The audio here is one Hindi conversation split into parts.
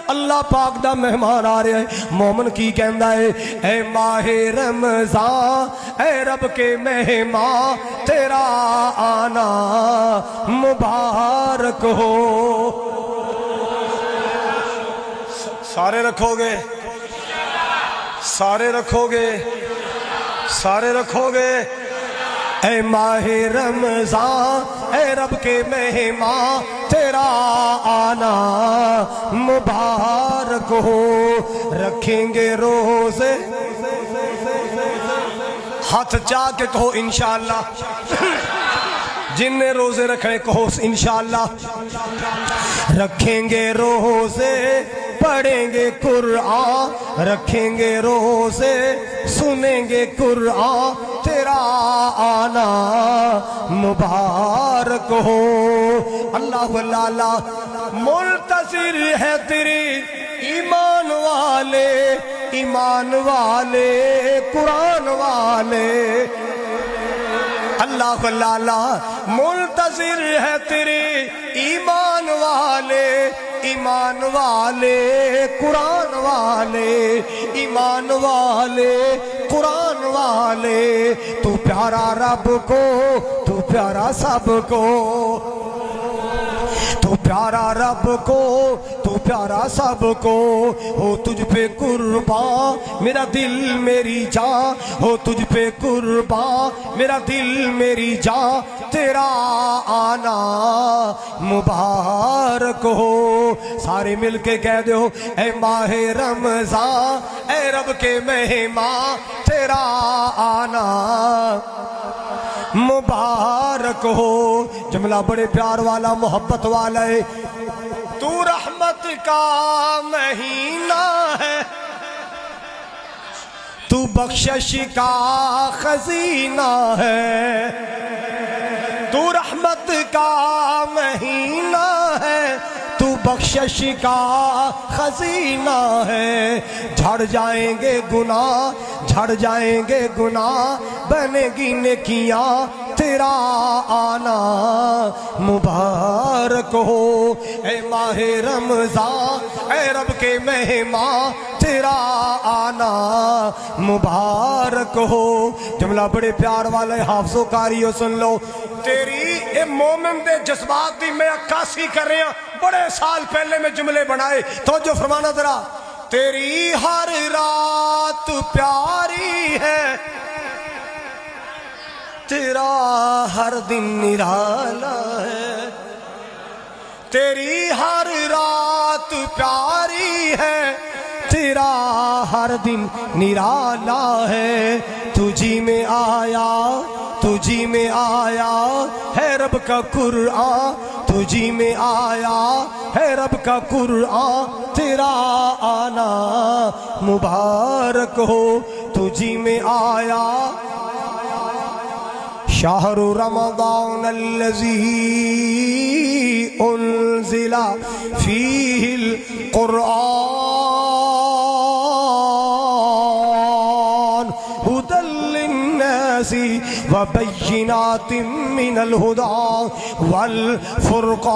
अल्लाह पाक दा मेहमान आ रहा है। मोमन की कहंदा है, ऐ माहे रमजान ऐ रब के मेहमान तेरा आना मुबारक हो। सारे रखोगे, सारे रखोगे, सारे रखोगे। ऐ माहे रमजान ऐ रब के मेहमान तेरा आना मुबारक हो। रखेंगे रोजे, हाथ चाह के कहो इंशाअल्लाह। जिनने रोजे रखने कहो इंशाअल्लाह। रखेंगे रोजे, पढ़ेंगे कुरान, रखेंगे रोजे, सुनेंगे कुरान तेरा आना मुबारक हो। अल्लाह लाला मुंतज़िर है तेरी ईमान वाले, ईमान वाले कुरान वाले। अल्लाह लाला मुंतज़िर है तेरे ईमान वाले, ईमान वाले कुरान वाले, ईमान वाले कुरान वाले। तू प्यारा रब को, तू प्यारा सबको, तू प्यारा रब को, तू प्यारा सबको। हो तुझ पे कुर्बान मेरा दिल मेरी जान, हो तुझ पे कुर्बान मेरा दिल मेरी जान तेरा आना मुबारक हो। सारे मिलके कह दो, ऐ माहे रमजान ऐ रब के मेहमान तेरा आना मुबारक हो। जुमला बड़े प्यार वाला मोहब्बत वाला है। तू रहमत का महीना है, तू बख्शिश का खजीना है। तू रहमत का महीना है, तू बख्शिश का खजीना है। झड़ जाएंगे गुनाह, झड़ जाएंगे गुनाह, बनेगी नेकियां तेरा आना मुबारक हो। ऐ माहे रमजान ऐ रब के मेहमान तेरा आना मुबारक हो। जुमला बड़े प्यार वाले हाफजो कारियो सुन लो। तेरी ए मोमिन दे जज्बात दी मैं अक्कासी कर रहा, बड़े साल पहले मैं जुमले बनाए, तो जो फरमाना जरा। तेरी हर रात प्यारी है, तेरा हर दिन निराला है। तेरी हर रात प्यारी है, तेरा हर दिन निराला है। तुझी में आया, तुझी में आया है रब का कुरान, तुझी में आया है रब का कुरान तेरा आना मुबारक हो। तुझी में आया शाहरु रमज़ान अल्लज़ी उन्ज़िला फ़ीहिल क़ुरआन हुदल लिन्नासी व बय्यिनातिम मिनल हुदा वल फुरक़ान।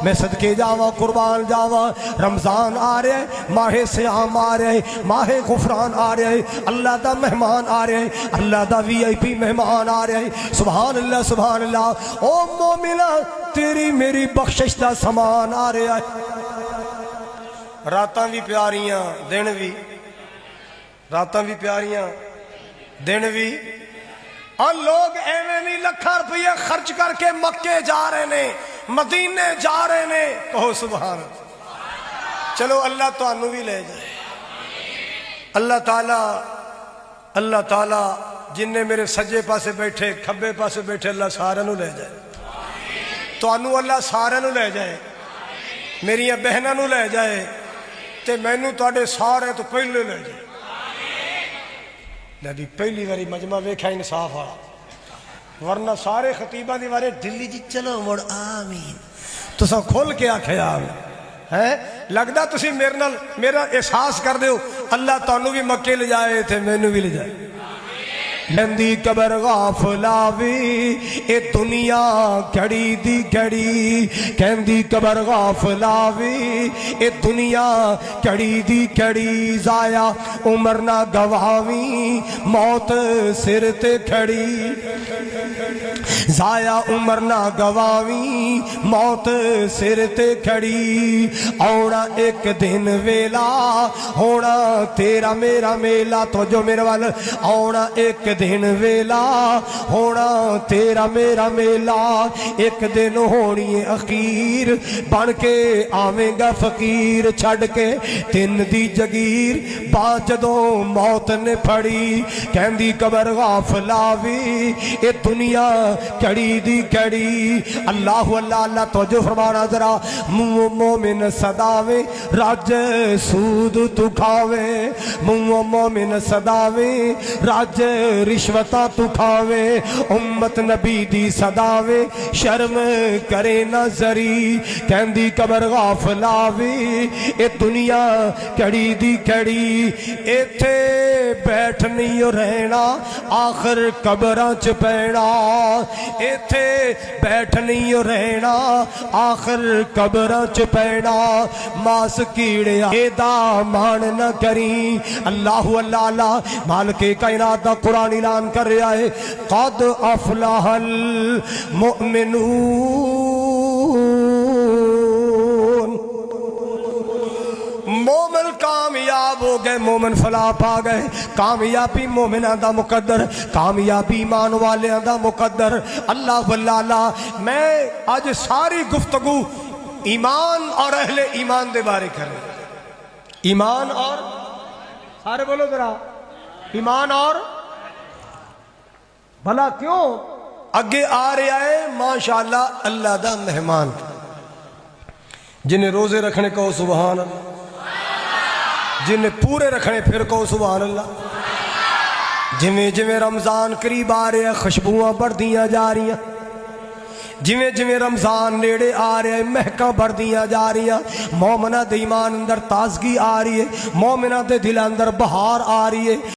मैं सदके जावा, कुर्बान जावा। रमजान आ रहा है, माहे सियाम आ रहा है, माहे गुफरान आ रहा है, अल्लाह दा मेहमान आ रहा है, अल्लाह दा VIP मेहमान आ रहा है। सुभान अल्लाह, सुभान अल्लाह। ओ मोमिना तेरी मेरी बख्शिश दा समान आ रहा है। रातां भी प्यारियां, दिन भी, रातां भी प्यारियां, दिन भी। और लोग एवं नहीं लखा रुपये खर्च करके मक्के जा रहे ने, मदीने जा रहे ने। कहो सुभान। चलो अल्लाह तुहानू भी ले जाए। अल्लाह ताला जिन्ने मेरे सज्जे पासे बैठे, खब्बे पासे बैठे, अल्लाह सारे नू ले जाए। तुहानू अल्लाह सारे नू ले जाए, मेरिया बहनों नू ले जाए, ते मैनू तुहाडे सारे तो पहले ले जाए। भी पहली बारी मजमा वेख्या इंसाफ वाला, वरना सारे खतीबा दी बारे दिल्ली जी चलो मुड़ आमीन तुसा खोल के आख्या है। लगता तुसी मेरे नाल मेरा एहसास कर दो, अल्लाह तुहानू भी मक्के ले जाए थे, मैनू भी ले जाए। लंदी कबर गाफलावी ए दुनिया घड़ी दी घड़ी, कहंदी कबर गाफलावी ए दुनिया घड़ी दी घड़ी, जाया उम्र ना गवावी मौत सिर ते खड़ी, जाया उम्र ना गवावी मौत सिर ते खड़ी, आना एक दिन वेला होना तेरा मेरा मेला, तो जो मेरे वाल आना एक दिन वेला होना तेरा मेरा मेला, एक दिन होनी है अखीर बन के आवेगा फकीर, छड़ के तिन दी जगीर बात जदों मौत ने फड़ी, कहंदी कबर गाफलावी ए दुनिया घड़ी दी घड़ी। अल्लाह अल्लाह अल्लाह तवज्जो फरमाना जरा, मुंह मोमिन सदावे राज सूद तू खावे, मुंह मोमिन सदावे राज रिश्वता तू खावे, उम्मत नबी दी सदावे शर्म करे ना जरी, कहंदी कबर गाफलावी ए दुनिया घड़ी दी घड़ी, इथे बैठ नहीं रहना आखिर कबरां च पैना, इथे बैठ नहीं रहना आखिर कबरां च पैना, मास कीड़िया एदा मान न करी। अल्लाह अल्लाह अल्लाह मालिके कायनात दा कुरान ऐलान कर रहा है, कद अफलाहल मुमिनून, मोमिन कामयाब हो गए, मोमिन फलाह पा गए, कामयाबी मोमिना दा मुकद्दर, कामयाबी ईमान वालियां दा मुकद्दर। अल्लाह वल्लाह मैं आज सारी गुफ्तगू ईमान और अहले ईमान दे बारे करें, ईमान और सारे बोलो जरा, ईमान और भला क्यों अगे आ रहा है माशाअल्लाह अल्लाह दा मेहमान, जिन्हें रोजे रखने को सुभान अल्लाह, जिन्हें पूरे रखने फिर को सुभान अल्लाह। जिमें जिमें रमजान करीब आ रहा है खुशबुआं बढ़दियां जा रही, जिमें जिमें रमजान नेड़े आ रहा है महका बढ़दियां जा रही, मोमिना दे ईमान अंदर ताजगी आ रही है, मोमिना दे दिल अंदर बहार आ रही है।